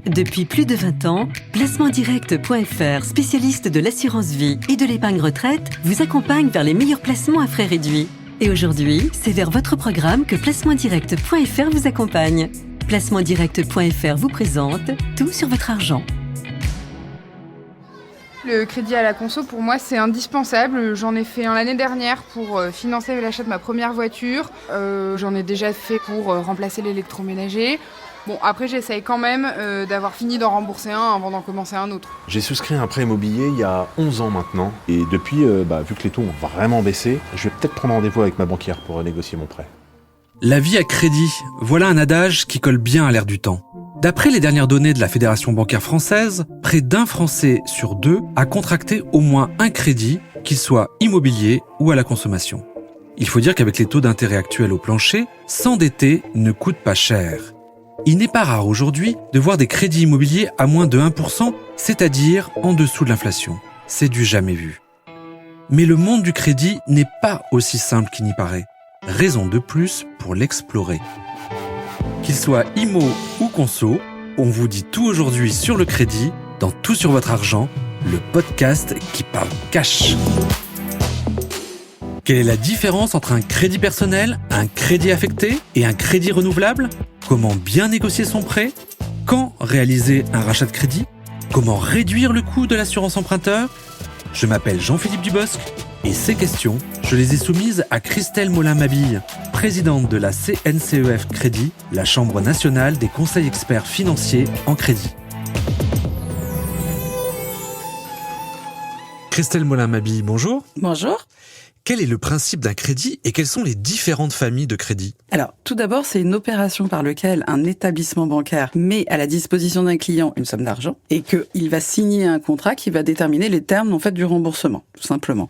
Depuis plus de 20 ans, placementdirect.fr, spécialiste de l'assurance vie et de l'épargne retraite, vous accompagne vers les meilleurs placements à frais réduits. Et aujourd'hui, c'est vers votre programme que placementdirect.fr vous accompagne. Placementdirect.fr vous présente tout sur votre argent. Le crédit à la conso, pour moi, c'est indispensable. J'en ai fait un l'année dernière pour financer l'achat de ma première voiture. J'en ai déjà fait pour remplacer l'électroménager. Bon, après, j'essaye quand même d'avoir fini d'en rembourser un avant d'en commencer un autre. J'ai souscrit un prêt immobilier il y a 11 ans maintenant. Et depuis, vu que les taux ont vraiment baissé, je vais peut-être prendre rendez-vous avec ma banquière pour négocier mon prêt. La vie à crédit, voilà un adage qui colle bien à l'air du temps. D'après les dernières données de la Fédération bancaire française, près d'un Français sur deux a contracté au moins un crédit, qu'il soit immobilier ou à la consommation. Il faut dire qu'avec les taux d'intérêt actuels au plancher, s'endetter ne coûte pas cher. Il n'est pas rare aujourd'hui de voir des crédits immobiliers à moins de 1%, c'est-à-dire en dessous de l'inflation. C'est du jamais vu. Mais le monde du crédit n'est pas aussi simple qu'il n'y paraît. Raison de plus pour l'explorer. Qu'il soit IMO ou conso, on vous dit tout aujourd'hui sur le crédit, dans Tout sur votre argent, le podcast qui parle cash. Quelle est la différence entre un crédit personnel, un crédit affecté et un crédit renouvelable ? Comment bien négocier son prêt ? Quand réaliser un rachat de crédit ? Comment réduire le coût de l'assurance emprunteur ? Je m'appelle Jean-Philippe Dubosc et ces questions, je les ai soumises à Christelle Molin-Mabille, présidente de la CNCEF Crédit, la Chambre nationale des conseils experts financiers en crédit. Christelle Molin-Mabille, bonjour. Bonjour. Quel est le principe d'un crédit et quelles sont les différentes familles de crédits ? Alors, tout d'abord, c'est une opération par laquelle un établissement bancaire met à la disposition d'un client une somme d'argent et qu'il va signer un contrat qui va déterminer les termes en fait du remboursement, tout simplement.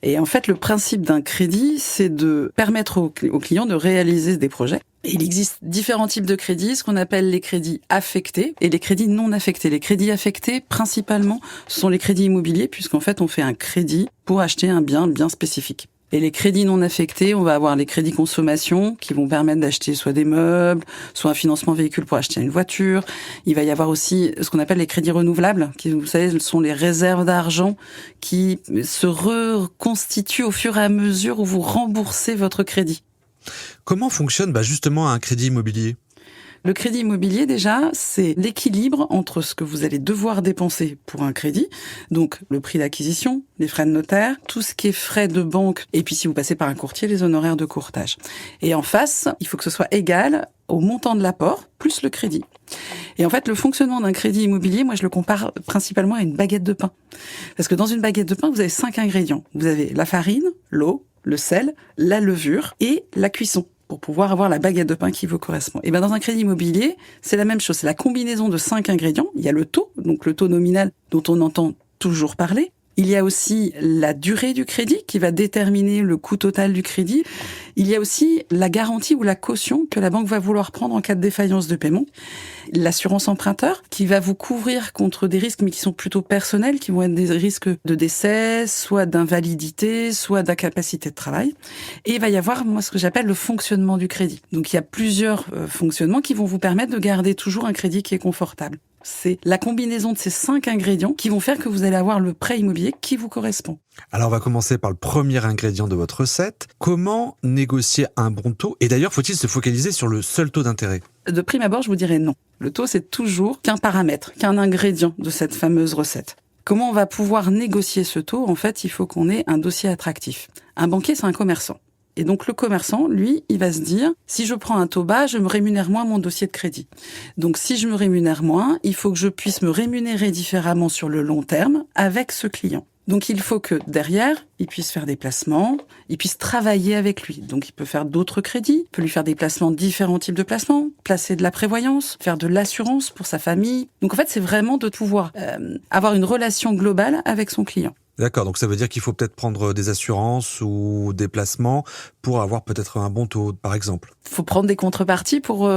Et en fait, le principe d'un crédit, c'est de permettre au client de réaliser des projets. Et il existe différents types de crédits, ce qu'on appelle les crédits affectés et les crédits non affectés. Les crédits affectés, principalement, sont les crédits immobiliers, puisqu'en fait, on fait un crédit pour acheter un bien bien spécifique. Et les crédits non affectés, on va avoir les crédits consommation qui vont permettre d'acheter soit des meubles, soit un financement véhicule pour acheter une voiture. Il va y avoir aussi ce qu'on appelle les crédits renouvelables, qui, vous savez, sont les réserves d'argent qui se reconstituent au fur et à mesure où vous remboursez votre crédit. Comment fonctionne justement un crédit immobilier ? Le crédit immobilier, déjà, c'est l'équilibre entre ce que vous allez devoir dépenser pour un crédit, donc le prix d'acquisition, les frais de notaire, tout ce qui est frais de banque, et puis si vous passez par un courtier, les honoraires de courtage. Et en face, il faut que ce soit égal au montant de l'apport plus le crédit. Et en fait, le fonctionnement d'un crédit immobilier, moi je le compare principalement à une baguette de pain. Parce que dans une baguette de pain, vous avez 5 ingrédients. Vous avez la farine, l'eau, le sel, la levure et la cuisson, pour pouvoir avoir la baguette de pain qui vous correspond. Et dans un crédit immobilier, c'est la même chose. C'est la combinaison de 5 ingrédients. Il y a le taux, donc le taux nominal dont on entend toujours parler. Il y a aussi la durée du crédit qui va déterminer le coût total du crédit. Il y a aussi la garantie ou la caution que la banque va vouloir prendre en cas de défaillance de paiement. L'assurance emprunteur qui va vous couvrir contre des risques mais qui sont plutôt personnels, qui vont être des risques de décès, soit d'invalidité, soit d'incapacité de travail. Et il va y avoir, moi, ce que j'appelle le fonctionnement du crédit. Donc il y a plusieurs fonctionnements qui vont vous permettre de garder toujours un crédit qui est confortable. C'est la combinaison de ces 5 ingrédients qui vont faire que vous allez avoir le prêt immobilier qui vous correspond. Alors on va commencer par le premier ingrédient de votre recette. Comment négocier un bon taux ? Et d'ailleurs, faut-il se focaliser sur le seul taux d'intérêt ? De prime abord, je vous dirais non. Le taux, c'est toujours qu'un paramètre, qu'un ingrédient de cette fameuse recette. Comment on va pouvoir négocier ce taux ? En fait, il faut qu'on ait un dossier attractif. Un banquier, c'est un commerçant. Et donc le commerçant, lui, il va se dire, si je prends un taux bas, je me rémunère moins mon dossier de crédit. Donc si je me rémunère moins, il faut que je puisse me rémunérer différemment sur le long terme avec ce client. Donc il faut que derrière, il puisse faire des placements, il puisse travailler avec lui. Donc il peut faire d'autres crédits, il peut lui faire des placements, différents types de placements, placer de la prévoyance, faire de l'assurance pour sa famille. Donc en fait, c'est vraiment de pouvoir avoir une relation globale avec son client. D'accord, donc ça veut dire qu'il faut peut-être prendre des assurances ou des placements pour avoir peut-être un bon taux, par exemple. Il faut prendre des contreparties pour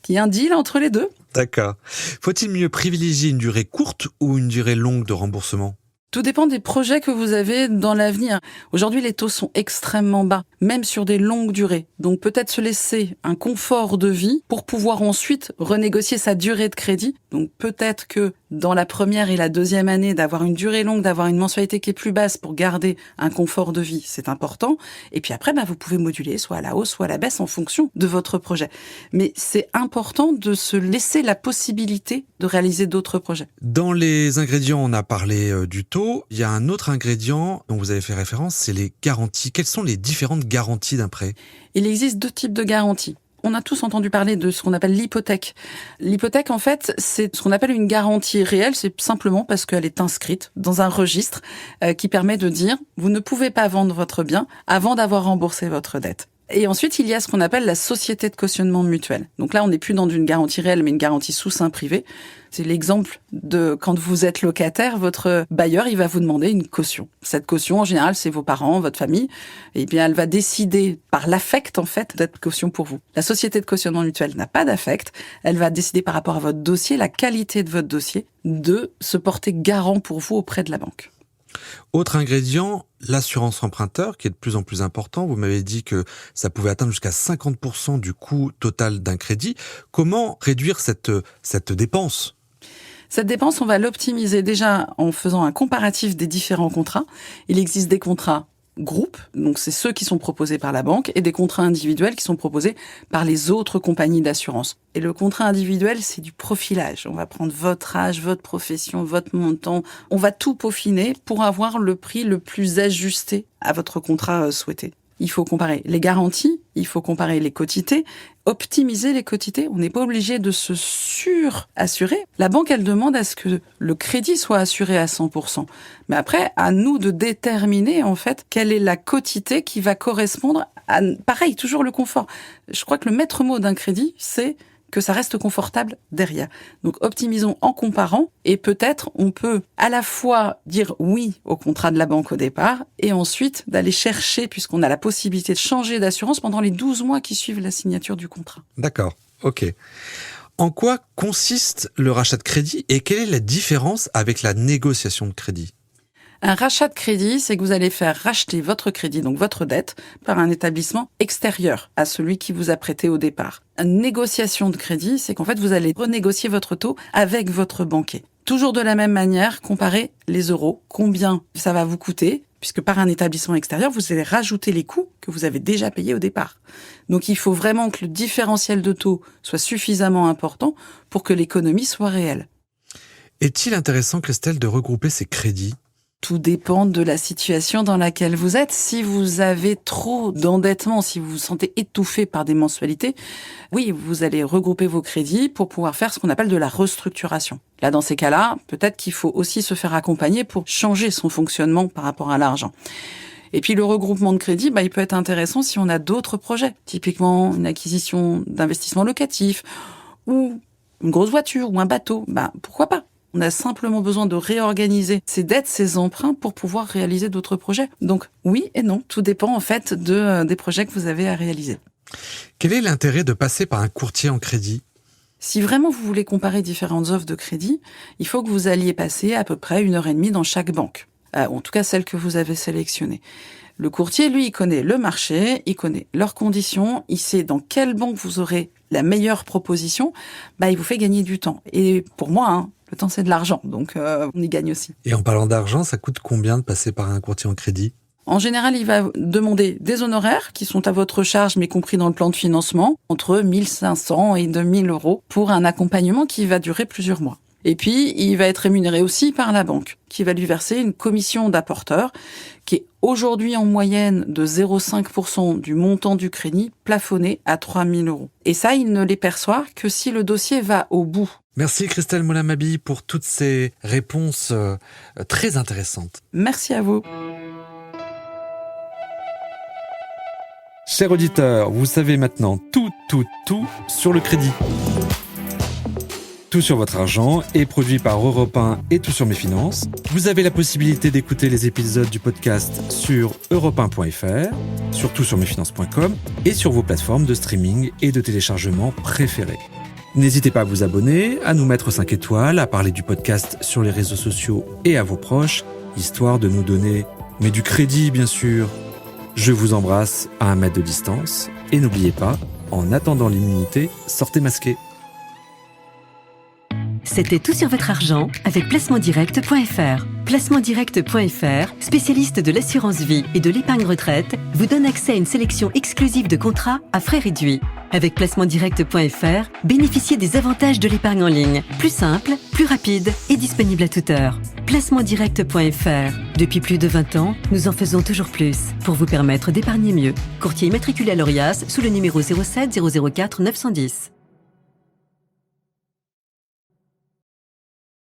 qu'il y ait un deal entre les deux. D'accord. Faut-il mieux privilégier une durée courte ou une durée longue de remboursement ? Tout dépend des projets que vous avez dans l'avenir. Aujourd'hui, les taux sont extrêmement bas, même sur des longues durées. Donc peut-être se laisser un confort de vie pour pouvoir ensuite renégocier sa durée de crédit. Donc peut-être que dans la première et la deuxième année, d'avoir une durée longue, d'avoir une mensualité qui est plus basse pour garder un confort de vie, c'est important. Et puis après, vous pouvez moduler soit à la hausse, soit à la baisse en fonction de votre projet. Mais c'est important de se laisser la possibilité de réaliser d'autres projets. Dans les ingrédients, on a parlé du taux. Il y a un autre ingrédient dont vous avez fait référence, c'est les garanties. Quelles sont les différentes garanties d'un prêt ? Il existe 2 types de garanties. On a tous entendu parler de ce qu'on appelle l'hypothèque. L'hypothèque, en fait, c'est ce qu'on appelle une garantie réelle. C'est simplement parce qu'elle est inscrite dans un registre qui permet de dire « vous ne pouvez pas vendre votre bien avant d'avoir remboursé votre dette ». Et ensuite, il y a ce qu'on appelle la société de cautionnement mutuel. Donc là, on n'est plus dans une garantie réelle, mais une garantie sous seing privé. C'est l'exemple de quand vous êtes locataire, votre bailleur, il va vous demander une caution. Cette caution, en général, c'est vos parents, votre famille. Et bien, elle va décider par l'affect, en fait, d'être caution pour vous. La société de cautionnement mutuel n'a pas d'affect. Elle va décider par rapport à votre dossier, la qualité de votre dossier, de se porter garant pour vous auprès de la banque. Autre ingrédient, l'assurance emprunteur, qui est de plus en plus important. Vous m'avez dit que ça pouvait atteindre jusqu'à 50% du coût total d'un crédit. Comment réduire cette dépense ? Cette dépense, on va l'optimiser déjà en faisant un comparatif des différents contrats. Il existe des contrats groupes, donc c'est ceux qui sont proposés par la banque, et des contrats individuels qui sont proposés par les autres compagnies d'assurance. Et le contrat individuel, c'est du profilage. On va prendre votre âge, votre profession, votre montant. On va tout peaufiner pour avoir le prix le plus ajusté à votre contrat souhaité. Il faut comparer les garanties, il faut comparer les quotités, optimiser les quotités. On n'est pas obligé de se surassurer. La banque, elle demande à ce que le crédit soit assuré à 100%. Mais après, à nous de déterminer, en fait, quelle est la quotité qui va correspondre à, pareil, toujours le confort. Je crois que le maître mot d'un crédit, c'est que ça reste confortable derrière. Donc optimisons en comparant et peut-être on peut à la fois dire oui au contrat de la banque au départ et ensuite d'aller chercher, puisqu'on a la possibilité de changer d'assurance pendant les 12 mois qui suivent la signature du contrat. D'accord, ok. En quoi consiste le rachat de crédit et quelle est la différence avec la négociation de crédit ? Un rachat de crédit, c'est que vous allez faire racheter votre crédit, donc votre dette, par un établissement extérieur à celui qui vous a prêté au départ. Une négociation de crédit, c'est qu'en fait, vous allez renégocier votre taux avec votre banquier. Toujours de la même manière, comparer les euros, combien ça va vous coûter, puisque par un établissement extérieur, vous allez rajouter les coûts que vous avez déjà payés au départ. Donc il faut vraiment que le différentiel de taux soit suffisamment important pour que l'économie soit réelle. Est-il intéressant, Christelle, de regrouper ces crédits ? Tout dépend de la situation dans laquelle vous êtes. Si vous avez trop d'endettement, si vous vous sentez étouffé par des mensualités, oui, vous allez regrouper vos crédits pour pouvoir faire ce qu'on appelle de la restructuration. Là, dans ces cas-là, peut-être qu'il faut aussi se faire accompagner pour changer son fonctionnement par rapport à l'argent. Et puis le regroupement de crédit, il peut être intéressant si on a d'autres projets. Typiquement, une acquisition d'investissement locatif ou une grosse voiture ou un bateau. Pourquoi pas ? On a simplement besoin de réorganiser ses dettes, ses emprunts pour pouvoir réaliser d'autres projets. Donc oui et non, tout dépend en fait des projets que vous avez à réaliser. Quel est l'intérêt de passer par un courtier en crédit ? Si vraiment vous voulez comparer différentes offres de crédit, il faut que vous alliez passer à peu près 1h30 dans chaque banque. En tout cas celle que vous avez sélectionnée. Le courtier, lui, il connaît le marché, il connaît leurs conditions, il sait dans quelle banque vous aurez la meilleure proposition. Il vous fait gagner du temps. Et pour moi, le temps, c'est de l'argent, donc on y gagne aussi. Et en parlant d'argent, ça coûte combien de passer par un courtier en crédit ? En général, il va demander des honoraires qui sont à votre charge, mais compris dans le plan de financement, entre 1 500 et 2 000 euros pour un accompagnement qui va durer plusieurs mois. Et puis, il va être rémunéré aussi par la banque, qui va lui verser une commission d'apporteur, qui est aujourd'hui en moyenne de 0,5% du montant du crédit, plafonné à 3 000 euros. Et ça, il ne les perçoit que si le dossier va au bout. Merci Christelle Moulin-Mabi pour toutes ces réponses très intéressantes. Merci à vous. Chers auditeurs, vous savez maintenant tout sur le crédit. Tout sur votre argent est produit par Europe 1 et Tout sur mes finances. Vous avez la possibilité d'écouter les épisodes du podcast sur europe1.fr, sur toutsurmesfinances.com et sur vos plateformes de streaming et de téléchargement préférées. N'hésitez pas à vous abonner, à nous mettre 5 étoiles, à parler du podcast sur les réseaux sociaux et à vos proches. histoire de nous donner, mais du crédit bien sûr. Je vous embrasse à 1 mètre de distance et n'oubliez pas, en attendant l'immunité, sortez masqué. C'était tout sur votre argent avec placementdirect.fr. Placementdirect.fr, spécialiste de l'assurance vie et de l'épargne retraite, vous donne accès à une sélection exclusive de contrats à frais réduits. Avec placementdirect.fr, bénéficiez des avantages de l'épargne en ligne, plus simple, plus rapide et disponible à toute heure. Placementdirect.fr. Depuis plus de 20 ans, nous en faisons toujours plus pour vous permettre d'épargner mieux. Courtier immatriculé à l'ORIAS sous le numéro 07 004 910.